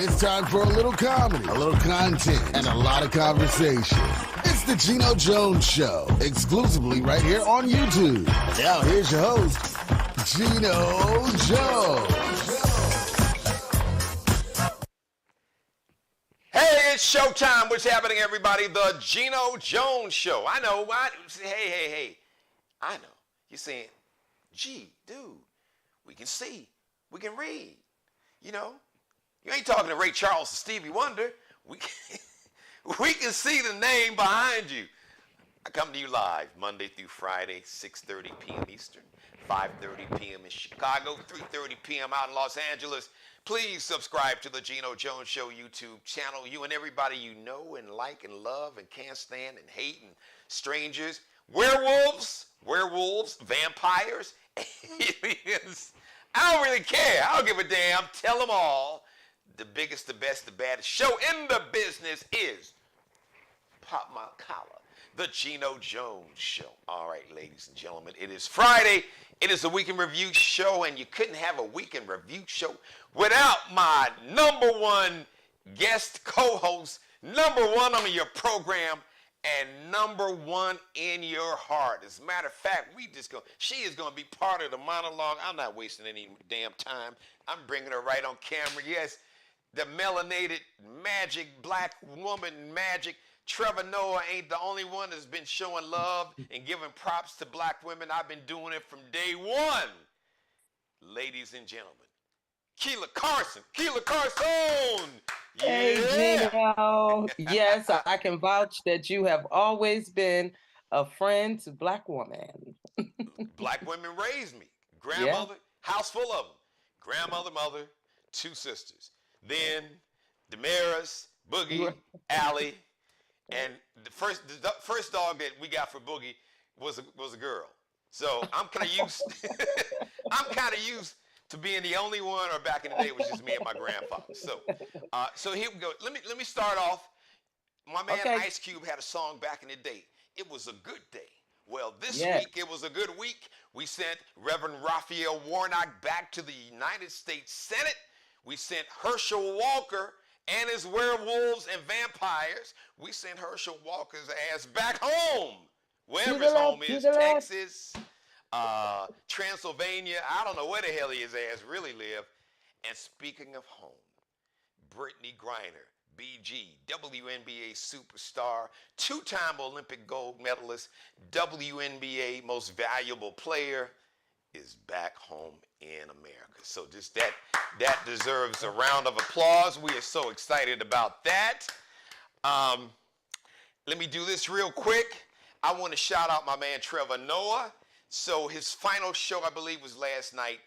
It's time for a little comedy, a little content, and a lot of conversation. It's the Geno Jones Show, exclusively right here on YouTube. And now here's your host, Geno Jones. Hey, it's showtime. What's happening, everybody? The Geno Jones Show. I know. Hey. I know. You're saying, gee, dude, we can see. We can read. You know, you ain't talking to Ray Charles or Stevie Wonder. We can see the name behind you. I come to you live Monday through Friday, 6:30 p.m. Eastern, 5:30 p.m. in Chicago, 3:30 p.m. out in Los Angeles. Please subscribe to the Geno Jones Show YouTube channel. You and everybody you know and like and love and can't stand and hate and strangers, werewolves, vampires, aliens. I don't really care. I don't give a damn. Tell them all. The biggest, the best, the baddest show in the business is Pop My Collar, the Geno Jones Show. All right, ladies and gentlemen, it is Friday. It is a weekend review show, and you couldn't have a weekend review show without my number one guest co-host, number one on your program, and number one in your heart. As a matter of fact, she is going to be part of the monologue. I'm not wasting any damn time. I'm bringing her right on camera. Yes, the melanated magic, black woman magic. Trevor Noah ain't the only one that's been showing love and giving props to black women. I've been doing it from day one. Ladies and gentlemen, Keela Carson. Hey, Geno. Yes, I can vouch that you have always been a friend to black women. Black women raised me. Grandmother, house full of them. Grandmother, mother, two sisters. Then Damaris, Boogie, Allie, and the first dog that we got for Boogie was a girl. So I'm kind of used to being the only one, or back in the day it was just me and my grandfather. So here we go. Let me start off. My man Ice Cube had a song back in the day. It was a good day. Well, this week it was a good week. We sent Reverend Raphael Warnock back to the United States Senate. We sent Herschel Walker and his werewolves and vampires. We sent Herschel Walker's ass back home. Wherever his home is, Texas, Transylvania, I don't know where the hell his ass really live. And speaking of home, Brittney Griner, BG, WNBA superstar, two-time Olympic gold medalist, WNBA most valuable player, is back home in America. So just that deserves a round of applause. We are so excited about that. Let me do this real quick. I want to shout out my man Trevor Noah. So his final show, I believe, was last night,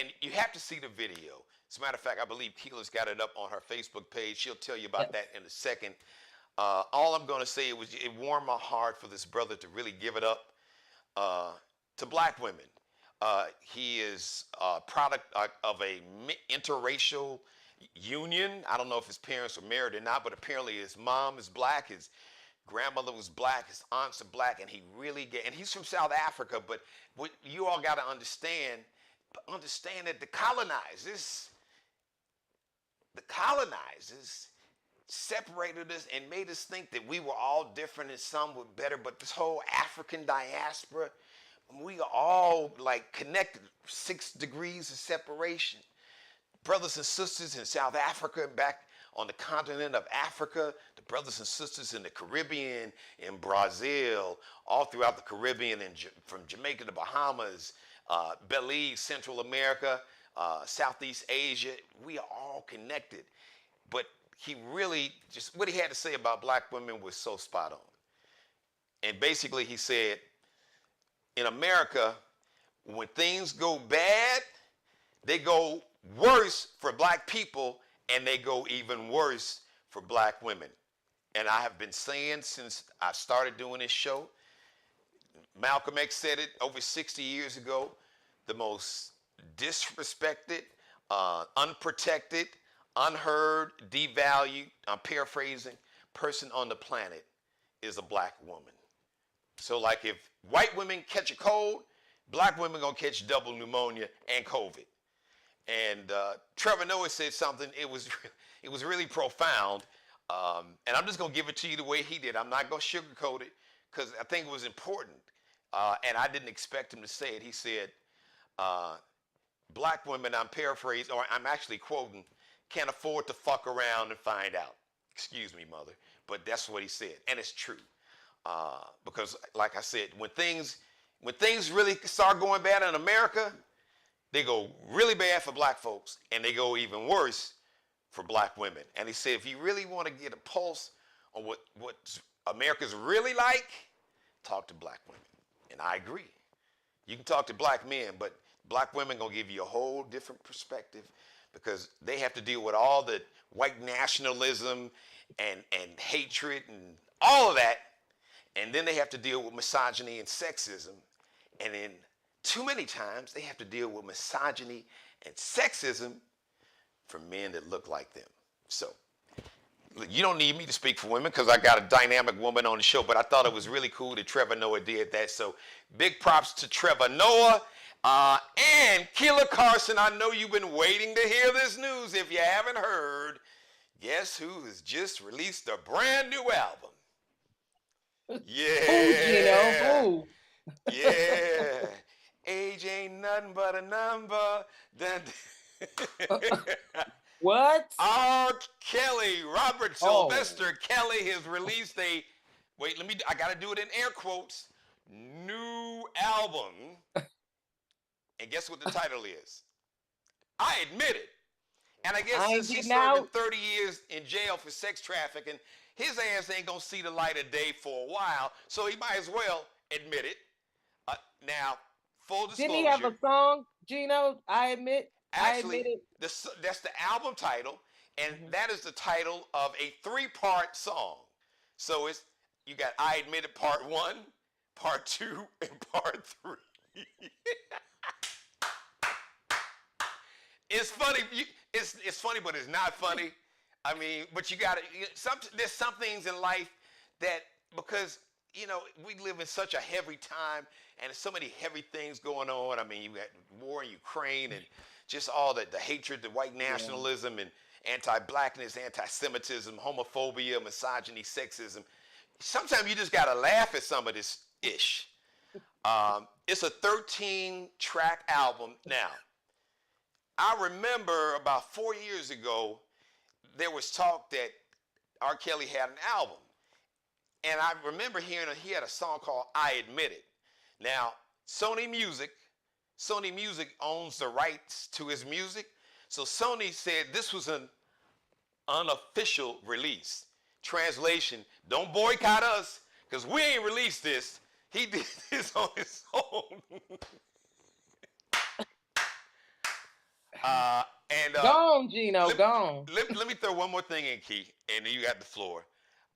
and you have to see the video. As a matter of fact, I believe Keela's got it up on her Facebook page. She'll tell you about that in a second. All I'm going to say is it warmed my heart for this brother to really give it up to black women. He is a product of a interracial union. I don't know if his parents were married or not, but apparently his mom is black, his grandmother was black, his aunts are black, and and he's from South Africa, but what you all got to understand that the colonizers separated us and made us think that we were all different and some were better, but this whole African diaspora, we are all like connected, 6 degrees of separation. Brothers and sisters in South Africa, back on the continent of Africa, the brothers and sisters in the Caribbean, in Brazil, all throughout the Caribbean, and from Jamaica to Bahamas, Belize, Central America, Southeast Asia, we are all connected. But he really, just what he had to say about black women was so spot on. And basically he said, in America, when things go bad, they go worse for black people, and they go even worse for black women. And I have been saying since I started doing this show, Malcolm X said it over 60 years ago, the most disrespected, unprotected, unheard, devalued, I'm paraphrasing, person on the planet is a black woman. So like if white women catch a cold, black women gonna catch double pneumonia and COVID. And Trevor Noah said something. It was really profound. And I'm just gonna give it to you the way he did. I'm not gonna sugarcoat it because I think it was important. And I didn't expect him to say it. He said, "Black women," I'm paraphrasing, or I'm actually quoting, "can't afford to fuck around and find out." Excuse me, mother, but that's what he said, and it's true. Because, like I said, when things really start going bad in America, they go really bad for black folks, and they go even worse for black women. And he said, if you really want to get a pulse on what America's really like, talk to black women. And I agree. You can talk to black men, but black women gonna give you a whole different perspective because they have to deal with all the white nationalism and hatred and all of that. And then they have to deal with misogyny and sexism. And then too many times they have to deal with misogyny and sexism from men that look like them. So you don't need me to speak for women because I got a dynamic woman on the show, but I thought it was really cool that Trevor Noah did that. So big props to Trevor Noah and Keela Carson. I know you've been waiting to hear this news. If you haven't heard, guess who has just released a brand new album? Yeah. Who? Yeah. Age ain't nothing but a number. What? R. Kelly, Robert Sylvester Kelly has released I gotta do it in air quotes, new album. And guess what the title is? I Admit It. And I guess since he's serving 30 years in jail for sex trafficking, his ass ain't gonna see the light of day for a while, so he might as well admit it. Now, full disclosure. Didn't he have a song, Geno? Actually, that's the album title, and that is the title of a 3-part song. So you got I Admit It Part 1, Part 2, and Part 3. It's funny. It's funny, but it's not funny. I mean, but you got to. There's some things in life that because we live in such a heavy time, and there's so many heavy things going on. I mean, you got war in Ukraine and just all the hatred, the white nationalism, and anti-blackness, anti-Semitism, homophobia, misogyny, sexism. Sometimes you just gotta laugh at some of this ish. It's a 13-track album. Now, I remember about 4 years ago, there was talk that R. Kelly had an album. And I remember hearing he had a song called I Admit It. Now, Sony Music owns the rights to his music. So Sony said this was an unofficial release. Translation, don't boycott us because we ain't released this. He did this on his own. Gone, Geno, gone. Let me throw one more thing in, Key, and then you got the floor.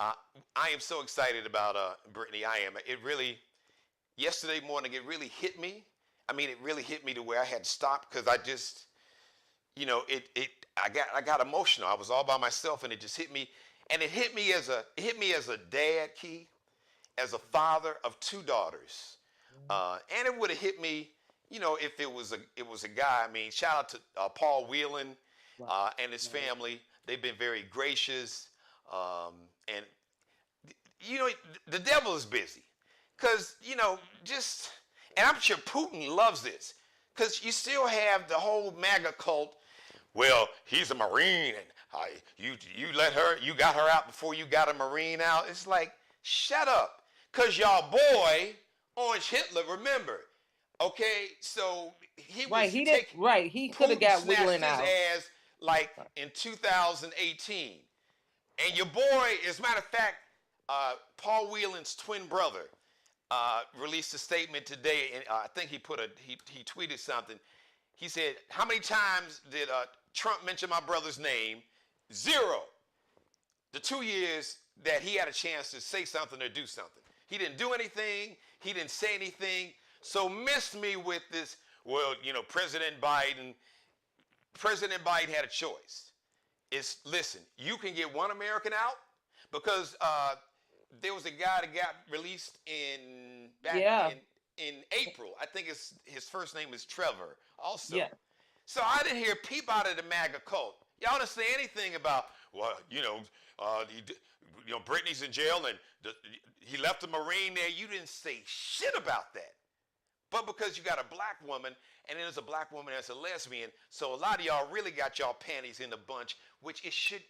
I am so excited about Brittney. I am. It really, yesterday morning, it really hit me. I mean, it really hit me to where I had to stop because I just, I got emotional. I was all by myself, and it just hit me. And it hit me as a dad, Key, as a father of 2 daughters. And it would have hit me, if it was a guy. I mean, shout out to Paul Whelan and his family. They've been very gracious. And the devil is busy because, and I'm sure Putin loves this because you still have the whole MAGA cult. Well, he's a Marine and you got her out before you got a Marine out. It's like, shut up. Because y'all boy, Orange Hitler, remember, okay, so he could have got Whelan out. His ass like in 2018. And your boy, as a matter of fact, Paul Whelan's twin brother released a statement today, and I think he tweeted something. He said, "How many times did Trump mention my brother's name? 0. The 2 years that he had a chance to say something or do something. He didn't do anything. He didn't say anything. So miss me with this. Well, President Biden had a choice. Listen, you can get one American out because there was a guy that got released in April. I think his first name is Trevor also. Yeah. So I didn't hear peep out of the MAGA cult. Y'all didn't say anything about, well, Brittney's in jail and he left a Marine there. You didn't say shit about that. But because you got a black woman, and then there's a black woman that's a lesbian, so a lot of y'all really got y'all panties in a bunch, which it should,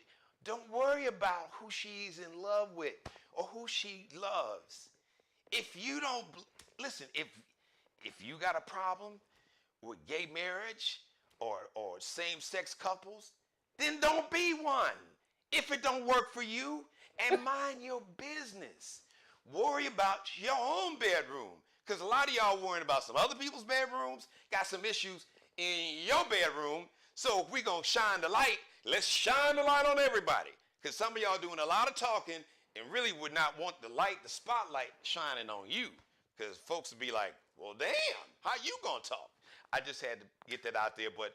don't worry about who she's in love with or who she loves. If you don't, listen, if you got a problem with gay marriage or same-sex couples, then don't be one. If it don't work for you, and mind your business. Worry about your own bedroom. Because a lot of y'all worrying about some other people's bedrooms, got some issues in your bedroom. So if we're going to shine the light, let's shine the light on everybody. Because some of y'all doing a lot of talking and really would not want the spotlight shining on you. Because folks would be like, well, damn, how you going to talk? I just had to get that out there. But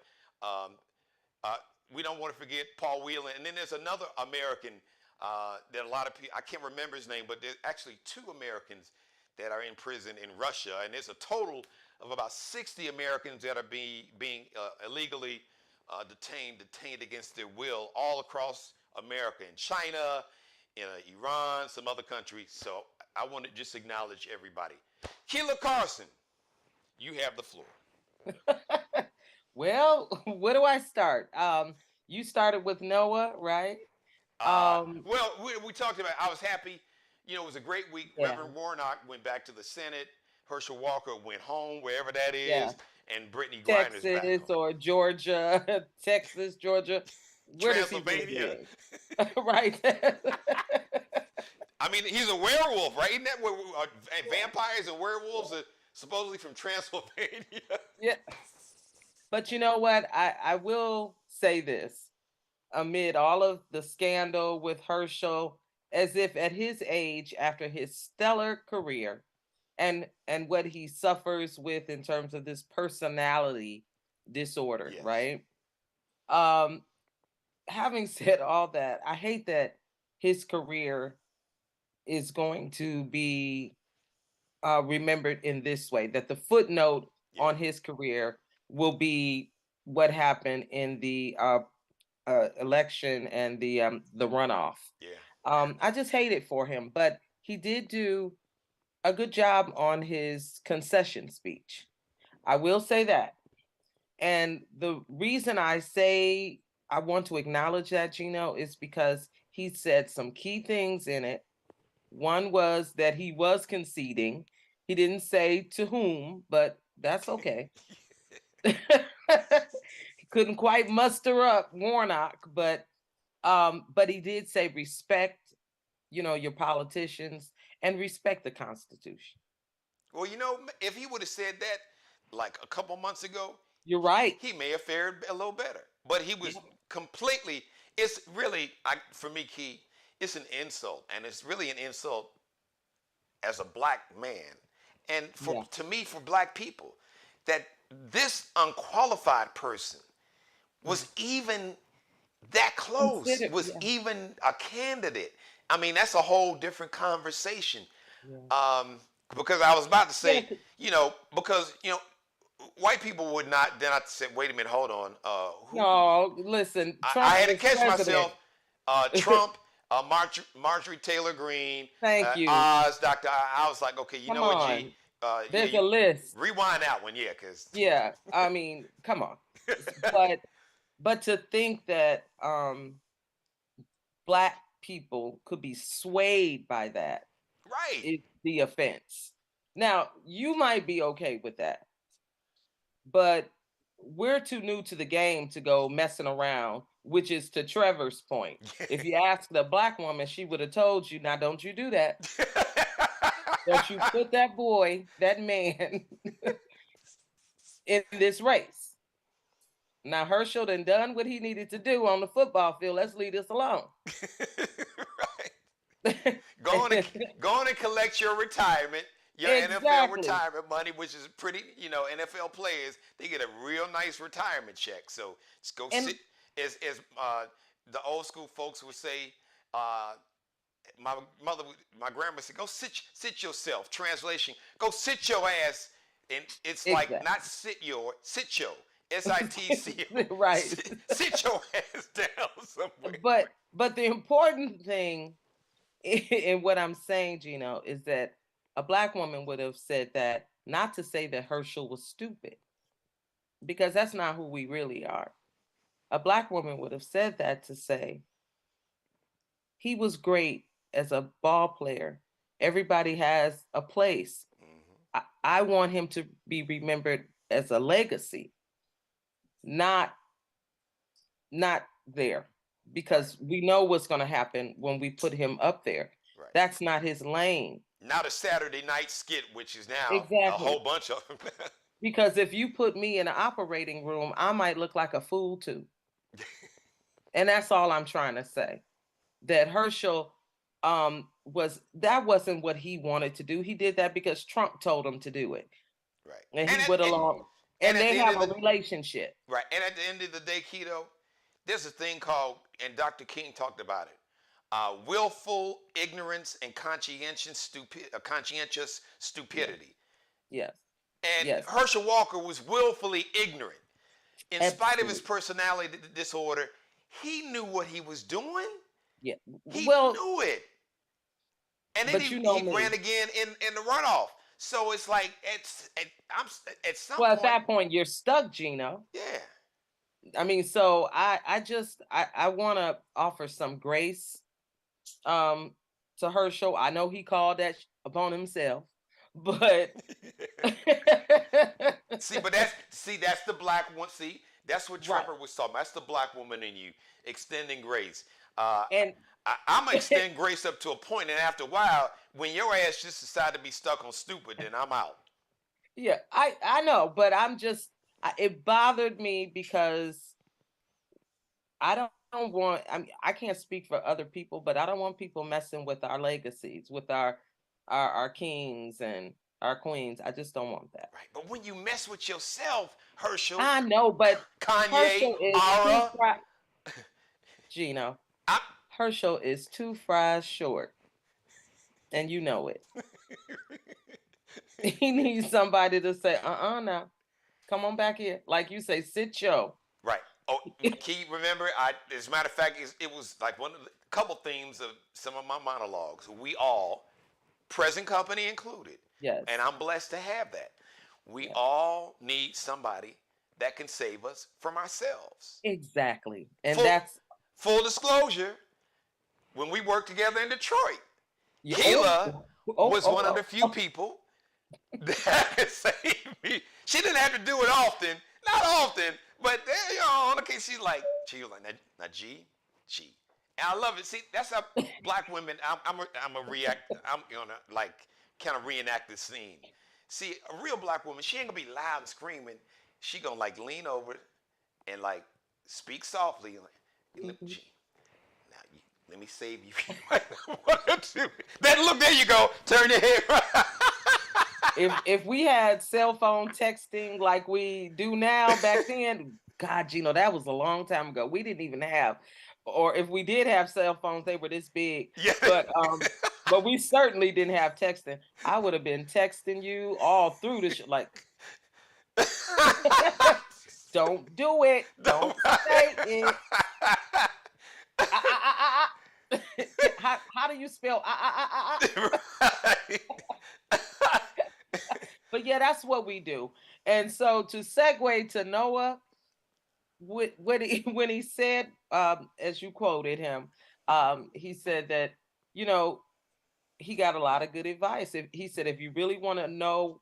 we don't want to forget Paul Whelan. And then there's another American that a lot of people, I can't remember his name, but there's actually 2 Americans that are in prison in Russia, and there's a total of about 60 Americans that are being illegally detained against their will all across America, in China, in Iran, some other countries. So I want to just acknowledge everybody. Keela Carson, you have the floor. Well, where do I start? You started with Noah, right? Well, we talked about, I was happy. It was a great week. Yeah. Reverend Warnock went back to the Senate. Herschel Walker went home, wherever that is. Yeah. And Brittney Griner's back home. Texas or Georgia, Texas, Georgia. Where does he Transylvania. Right. I mean, he's a werewolf, right? Isn't that where vampires and werewolves are supposedly from Transylvania? Yeah. But you know what? I will say this. Amid all of the scandal with Herschel, as if at his age, after his stellar career and what he suffers with in terms of this personality disorder, Yes. right? Having said all that, I hate that his career is going to be remembered in this way, that the footnote on his career will be what happened in the election and the runoff. Yeah. I just hate it for him, but he did do a good job on his concession speech. I will say that. And the reason I say I want to acknowledge that, Geno, is because he said some key things in it. One was that he was conceding. He didn't say to whom, but that's okay. He couldn't quite muster up Warnock, but he did say respect, your politicians and respect the Constitution. Well, if he would have said that like a couple months ago, you're right. He may have fared a little better. But he was completely, it's really, for me, Key, it's an insult. And it's really an insult as a black man. And to me, for black people, that this unqualified person was even that close, even a candidate. I mean, that's a whole different conversation. Because I was about to say, because, white people would not, then I said, wait a minute, hold on. No, listen. I had to catch myself. Trump, Marjorie Taylor Greene, thank you. Oz, Dr. I was like, okay, come what, on. G? There's a list. Rewind that one, because. Yeah, I mean, come on. But to think that black people could be swayed by that, right, is the offense. Now, you might be okay with that, but we're too new to the game to go messing around, which is to Trevor's point. If you asked a black woman, she would have told you, now don't you do that. Don't you put that boy, that man, in this race. Now, Herschel done what he needed to do on the football field. Let's leave this alone. Right. Go on and collect your retirement. Your NFL retirement money, which is pretty, NFL players, they get a real nice retirement check. So just go sit, as the old school folks would say, my grandma said, go sit yourself. Translation, go sit your ass. And it's like not sit your, SITC. Right. Sit your ass down somewhere. But the important thing in what I'm saying, Geno, is that a Black woman would have said that, not to say that Herschel was stupid, because that's not who we really are. A Black woman would have said that to say he was great as a ball player. Everybody has a place. I want him to be remembered as a legacy, not there, because we know what's going to happen when we put him up there. Right. That's not his lane. Not a Saturday night skit, which is now Exactly. a whole bunch of them. Because if you put me in an operating room, I might look like a fool too. And that's all I'm trying to say. That Herschel wasn't what he wanted to do. He did that because Trump told him to do it. Right. And he went along. And they have a relationship. Right. And at the end of the day, Keto, there's a thing called, and Dr. King talked about it, willful ignorance and conscientious stupidity. Yes. And yes. Herschel Walker was willfully ignorant. In spite of his personality disorder, he knew what he was doing. Yeah. He knew it. And then he me. ran again in the runoff. So it's like at some point. Well, at that point, you're stuck, Geno. Yeah. I mean, so I want to offer some grace to Herschel. I know he called that upon himself, but that's the Black one. See, that's what Trumper was talking about. That's the Black woman in you extending grace. And I'm gonna extend grace up to a point, and after a while, when your ass just decide to be stuck on stupid, then I'm out. Yeah, I know, but it bothered me because I don't want. I can't speak for other people, but I don't want people messing with our legacies, with our kings and our queens. I just don't want that. Right, but when you mess with yourself, Herschel. I know, but Kanye, Ara, Geno. Herschel is 2 fries short, and you know it. He needs somebody to say, now, come on back here. Like you say, sit yo. Right. Oh, Key, remember, as a matter of fact, it was like one of the couple themes of some of my monologues. We all, present company included. Yes. And I'm blessed to have that. We all need somebody that can save us from ourselves. Exactly. And full disclosure. When we worked together in Detroit, Keila was one of the few people that could save me. She didn't have to do it often, not often, but on occasion she was like, now G. And I love it. See, that's how Black women. I'm gonna like kind of reenact this scene. See, a real Black woman, she ain't gonna be loud and screaming. She gonna like lean over and like speak softly, like, G. Let me save you. That look, there you go. Turn your head. If we had cell phone texting like we do now back then, God, Geno, that was a long time ago. We didn't even have, or if we did have cell phones, they were this big. Yeah. But we certainly didn't have texting. I would have been texting you all through the show, like, don't do it. Don't say it. How do you spell Right. But yeah, that's what we do. And so to segue to Noah, when he said, as you quoted him, he said that, he got a lot of good advice. He said, if you really want to know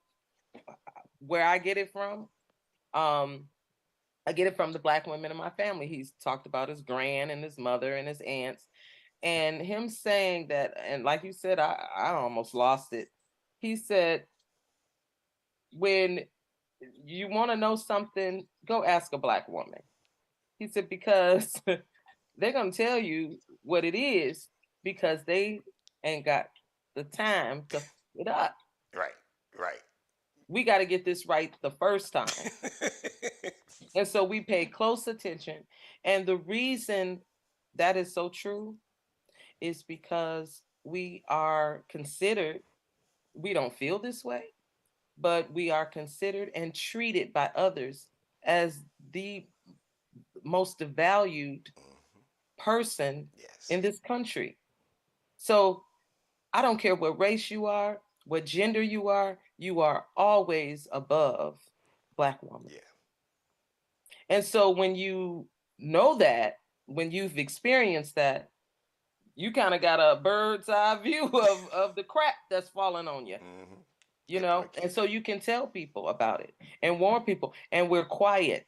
where I get it from, I get it from the Black women in my family. He's talked about his gran and his mother and his aunts. And him saying that, and like you said, I almost lost it. He said, when you want to know something, go ask a Black woman. He said, because they're going to tell you what it is, because they ain't got the time to f it up. Right. We got to get this right the first time. And so we pay close attention. And the reason that is so true is because we are considered, we don't feel this way, but we are considered and treated by others as the most valued person Yes. in this country. So I don't care what race what gender you are always above Black woman. Yeah. And so when you know that, when you've experienced that, you kind of got a bird's eye view of the crap that's falling on you, Mm-hmm. you Good know? point, And Keith. so you can tell people about it and warn people. And we're quiet.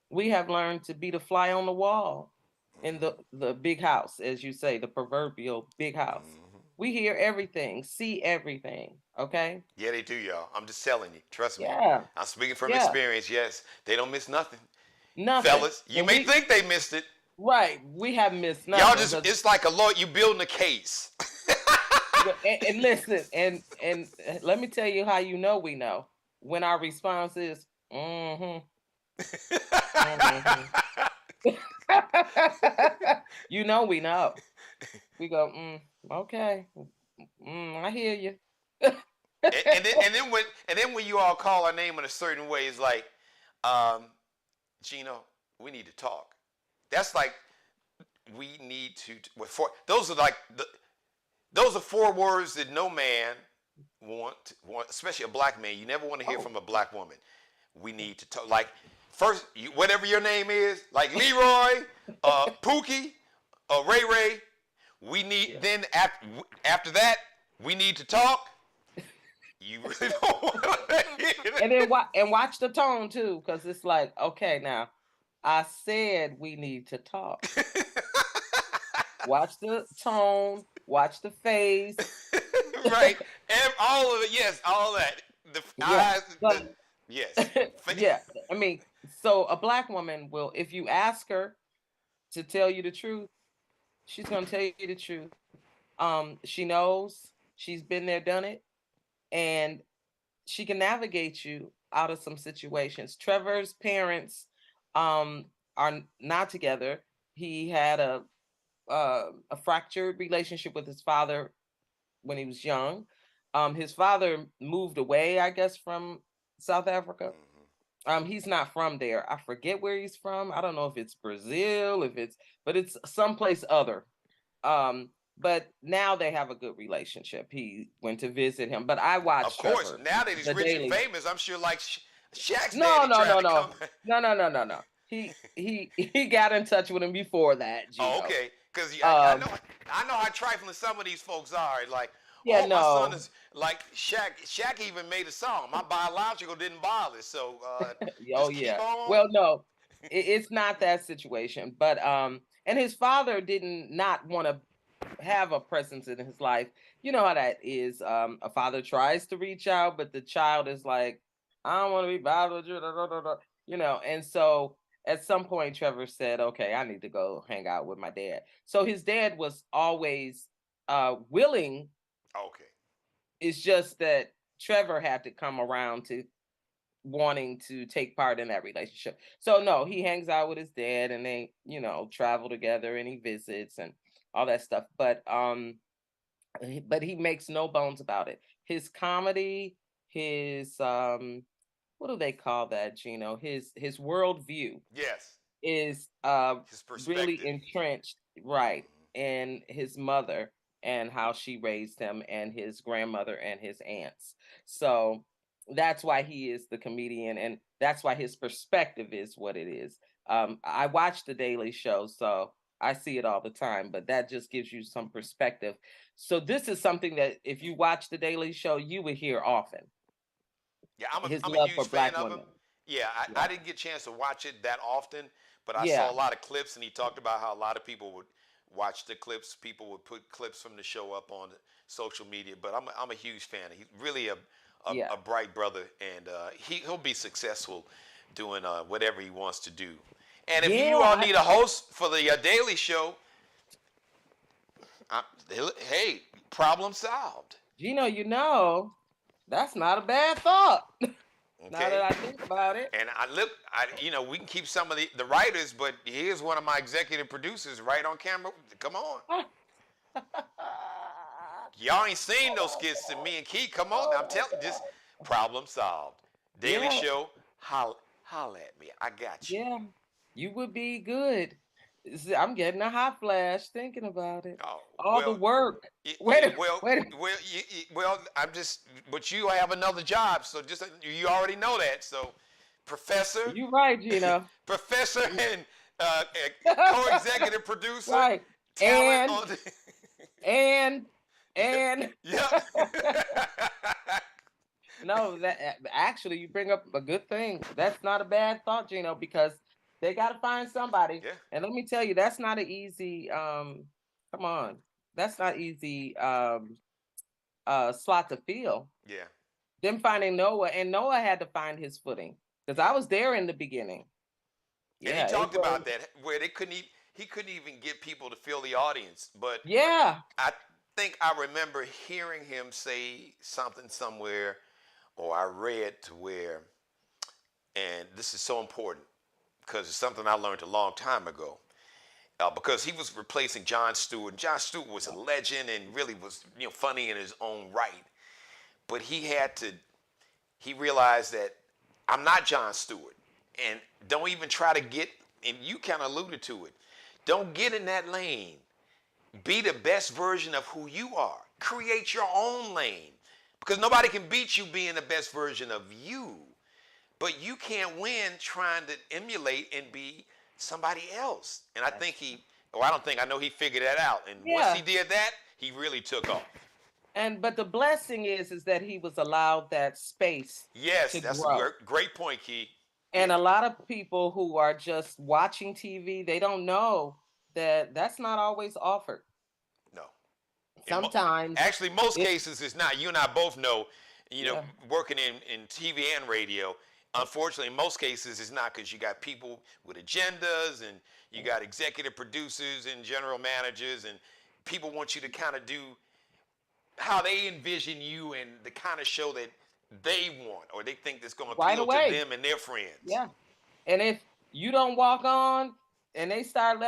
We have learned to be the fly on the wall in the big house, as you say, the proverbial big house. Mm-hmm. We hear everything, see everything. Okay. Yeah, they do, y'all. I'm just telling you. Trust me. Yeah. I'm speaking from Yeah. experience. Yes, they don't miss nothing. Nothing. Fellas, you And may think they missed it. right. We haven't missed Y'all nothing. just, it's like a lawyer, you building a case. And listen, and let me tell you how you know we know. When our response is, mm-hmm. Mm-hmm. You know we know. We go, okay. I hear you. and then when you all call our name in a certain way, it's like, Geno, we need to talk. That's like we need to. Those are like those are 4 words that no man want, especially a black man. You never want to hear from a black woman. We need to talk. Like first, whatever your name is, like Leroy, Pookie, Ray Ray. We need then after that we need to talk. You really don't want to hear it. And then watch the tone too, because it's like, okay, now I said we need to talk. Watch the tone, watch the face. Right. And all of it, yes, all that. The eyes, yes. Yeah. I mean, so a black woman will, if you ask her to tell you the truth, she's gonna tell you the truth. She knows, she's been there, done it, and she can navigate you out of some situations. Trevor's parents are not together. He had a fractured relationship with his father when he was young. His father moved away, I guess, from South Africa. He's not from there. I forget where he's from. I don't know if it's Brazil, but it's someplace other. But now they have a good relationship. He went to visit him, but I watched. Of course, Trevor, now that he's rich and famous, I'm sure like Shaq's no, daddy trying to come. no. He got in touch with him before that. Geno. Oh, okay, because I know how trifling some of these folks are. Like, Yeah, my no. son is like Shaq. Shaq even made a song. My biological didn't bother, so Oh just yeah. keep on. Well, no, it's not that situation. But and his father didn't not want to have a presence in his life. You know how that is. A father tries to reach out, but the child is like, I don't want to be bothered with you, da, da, da, da," you know. And so at some point, Trevor said, "Okay, I need to go hang out with my dad." So his dad was always willing. Okay. It's just that Trevor had to come around to wanting to take part in that relationship. So no, he hangs out with his dad and they, travel together and he visits and all that stuff. But he makes no bones about it. His comedy, his what do they call that, Geno? His worldview Yes. is His really perspective. entrenched, right, in his mother and how she raised him and his grandmother and his aunts. So that's why he is the comedian and that's why his perspective is what it is. I watch the Daily Show, so I see it all the time, but that just gives you some perspective. So this is something that if you watch the Daily Show, you would hear often. Yeah, His I'm a love huge for fan Black of women. him. Yeah, I didn't get a chance to watch it that often, but I Yeah. saw a lot of clips, and he talked about how a lot of people would watch the clips. People would put clips from the show up on social media. But I'm a huge fan. He's really Yeah. a bright brother, and he'll be successful doing whatever he wants to do. And if you all need a host for the Daily Show, hey, problem solved. Geno, that's not a bad thought. Now Okay. that I think about it. And we can keep some of the writers, but here's one of my executive producers right on camera. Come on. Y'all ain't seen those skits to me and Keith. Come on. I'm telling you, just problem solved. Daily Yeah. Show, holla at me. I got you. Yeah, you would be good. I'm getting a hot flash thinking about it. Oh, All the well, work. yeah, Wait, well, wait. well, I'm just, but you have another job, so just you already know that. So, professor, You right, Gino. professor, and co-executive producer, Right. talent And on. The, and yep, and yep. no, that actually you bring up a good thing. That's not a bad thought, Gino, because they got to find somebody. Yeah, And let me tell you, that's not an easy come on. That's not easy slot to fill. yeah, Them finding Noah, and Noah had to find his footing because I yeah. was there in the beginning. And he Yeah, it talked was. about that where they couldn't even, he couldn't even get people to fill the audience. But Yeah, I think I remember hearing him say something somewhere, or I read to where, and this is so important because it's something I learned a long time ago. Because he was replacing Jon Stewart. Jon Stewart was a legend and really was, funny in his own right. But he realized that I'm not Jon Stewart, and don't even try to get. And you kind of alluded to it. Don't get in that lane. Be the best version of who you are. Create your own lane, because nobody can beat you being the best version of you. But you can't win trying to emulate and be somebody else. And I think I know he figured that out. And once he yeah. did that, he really took off. And but the blessing is that he was allowed that space Yes, to that's a grow. great point, Key. Yeah, And a lot of people who are just watching TV, they don't know that that's not always offered. no. In Sometimes Actually, most it, cases, it's not. You and I both know, yeah, working in TV and radio, unfortunately, in most cases, it's not, because you got people with agendas, and you got executive producers and general managers, and people want you to kind of do how they envision you and the kind of show that they want, or they think that's going to right appeal to away. them and their friends. Yeah. And if you don't walk on and they start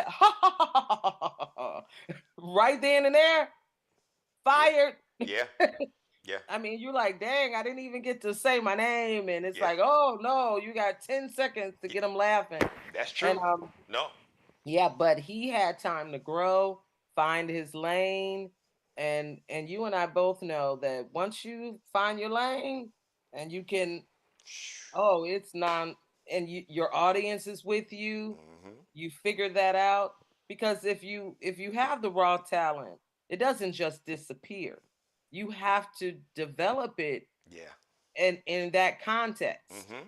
right then and there, Yeah, fired. yeah, yeah. I mean, you're like, dang, I didn't even get to say my name. And it's Yeah, like, oh no, you got 10 seconds to get them laughing. that's And true. No, yeah, but he had time to grow, find his lane. And you and I both know that once you find your lane and you can, oh, it's non and your audience is with you, hmm, you figure that out. Because if you have the raw talent, it doesn't just disappear. You have to develop it yeah, in that context. hmm,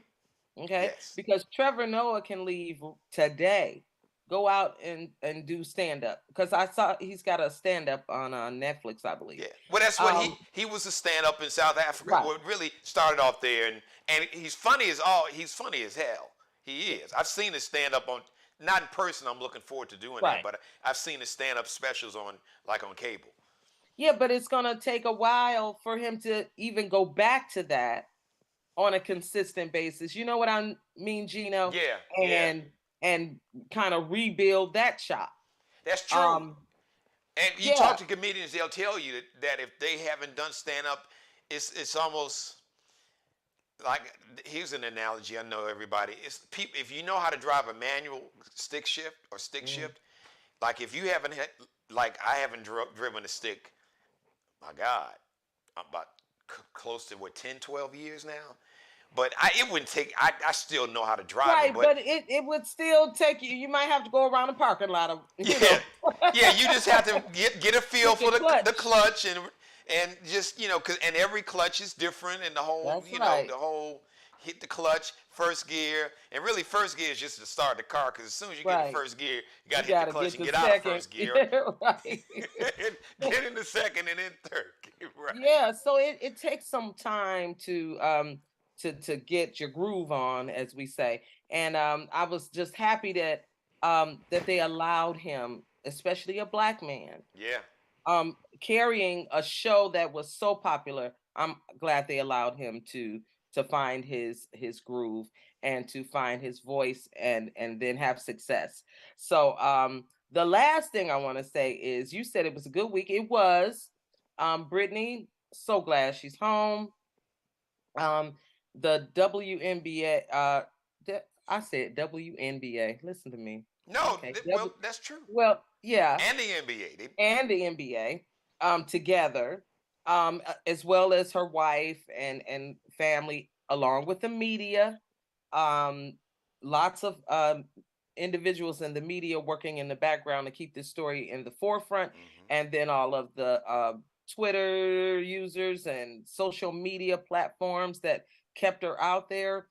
Okay, yes, because Trevor Noah can leave today, go out and do stand up, because I saw he's got a stand up on Netflix, I believe. yeah. Well, that's what he Um, he was a stand up in South Africa. right, What really started off there, and he's funny as hell. He is. I've seen his stand up on, not in person. I'm looking forward to doing that, right, but I've seen his stand up specials on, like, on cable. yeah, but it's gonna take a while for him to even go back to that on a consistent basis. You know what I mean, Gino? Yeah, yeah, And and kind of rebuild that shop. that's true. Um, And you talk yeah, to comedians, they'll tell you that if they haven't done stand up, it's almost like, here's an analogy. I know everybody. It's people, if you know how to drive a manual stick shift or stick mm, shift, like if you haven't had, like I haven't driven a stick, my God, about close to what, 10, 12 years now. But it wouldn't take. I still know how to drive them, right, but but it would still take you. You might have to go around the parking lot of, yeah, yeah. You just have to get a feel hit for your the clutch. clutch, and just, cause, and every clutch is different, and the whole, That's right. the whole, hit the clutch, first gear, and really first gear is just to start the car, because as soon as you get in Right. first gear, you got You to hit the got to clutch get and the get out of second. first gear, Right. and get in the second and then third gear, right? Yeah. So it takes some time to get your groove on, as we say. And I was just happy that they allowed him, especially a black man, Yeah, carrying a show that was so popular. I'm glad they allowed him to find his groove and to find his voice and then have success. So the last thing I want to say is, you said it was a good week. It was. Brittany, so glad she's home. Um the WNBA I said WNBA. Listen to me. No, Okay. well, that's true. Well, yeah, And the NBA. and the NBA together, as well as her wife and family, along with the media. Um, Lots of individuals in the media working in the background to keep this story in the forefront, and then all of the Twitter users and social media platforms that kept her out there,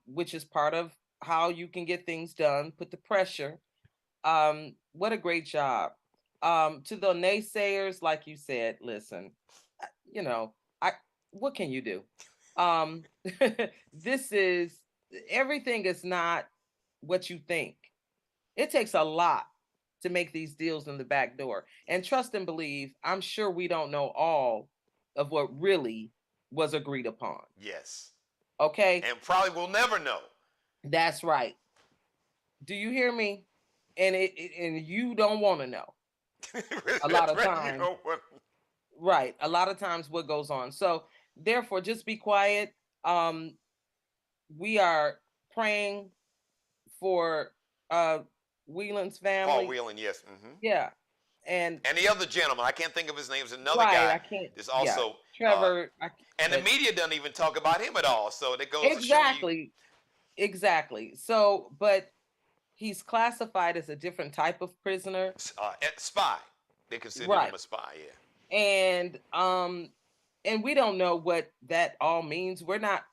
which is part of how you can get things done, put the pressure. What a great job. To the naysayers, like you said, listen, you know, I what can you do? Um, this is everything is not what you think. It takes a lot to make these deals in the back door. And trust and believe, I'm sure we don't know all of what really was agreed upon. Yes. Okay? And probably will never know. That's right. Do you hear me? And you don't want to know. A lot of times. You know what? Right. A lot of times what goes on. So therefore, just be quiet. Um, we are praying for Whelan's Paul family. Whelan, yes. Yeah. And the other gentleman, I can't think of his name, is another right, guy. I can't. There's Yeah, also Trevor. and the But media doesn't even talk about him at all. So that goes to show you. exactly, exactly. So, but he's classified as a different type of prisoner, Spy. They consider right? him a spy, yeah. And we don't know what that all means. We're not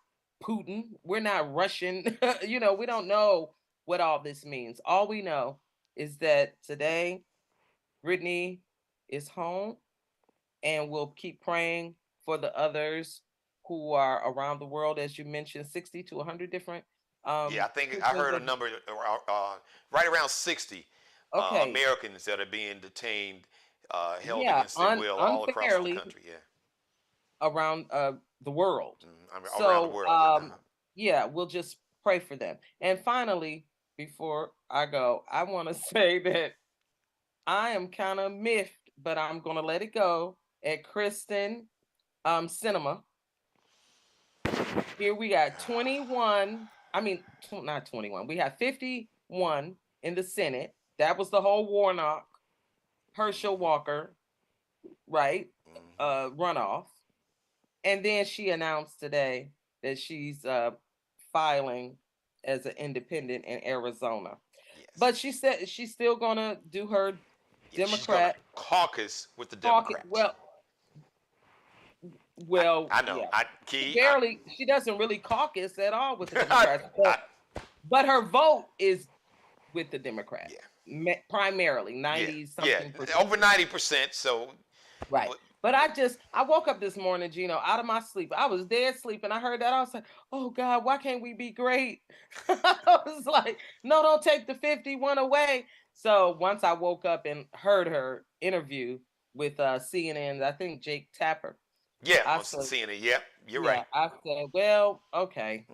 Putin. We're not Russian. We don't know what all this means. All we know is that today Brittney is home, and we'll keep praying for the others who are around the world, as you mentioned, 60 to 100 different. Yeah, I think I heard a number right around 60 Okay, Americans that are being detained, held yeah, against their will all across the unfairly country. Yeah, around the world. around the So, world. Yeah. yeah, we'll just pray for them. And finally, before I go, I want to say that I am kind of miffed, but I'm gonna let it go at Kristen Cinema. Here we got 21. I mean, not 21. We have 51 in the Senate. That was the whole Warnock, Herschel Walker, right? Runoff. And then she announced today that she's filing as an independent in Arizona. Yes. But she said she's still gonna do her Yeah, Democrat she's gonna caucus with the caucus. Democrats. Well, I know. yeah. Barely. She doesn't really caucus at all with the Democrats, but her vote is with the Democrats. Yeah. Primarily 90 something percent. Over 90%. So right. But I woke up this morning, Geno, out of my sleep. I was dead sleep, and I heard that. I was like, oh God, why can't we be great? I was like, no, don't take the 51 away. So once I woke up and heard her interview with CNN, I think Jake Tapper. Yeah, on CNN. Yep, you're right. I said, well, okay.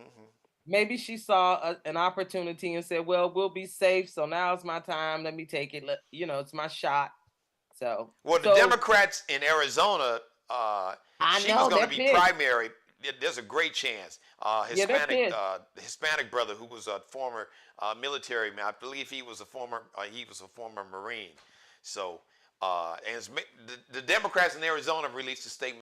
Maybe she saw an opportunity and said, well, we'll be safe. So now's my time. Let me take it. It's my shot. So, the Democrats in Arizona, she was going to be primary. There's a great chance. Hispanic brother who was a former military man. I believe he was a former Marine. So, and the Democrats in Arizona released a statement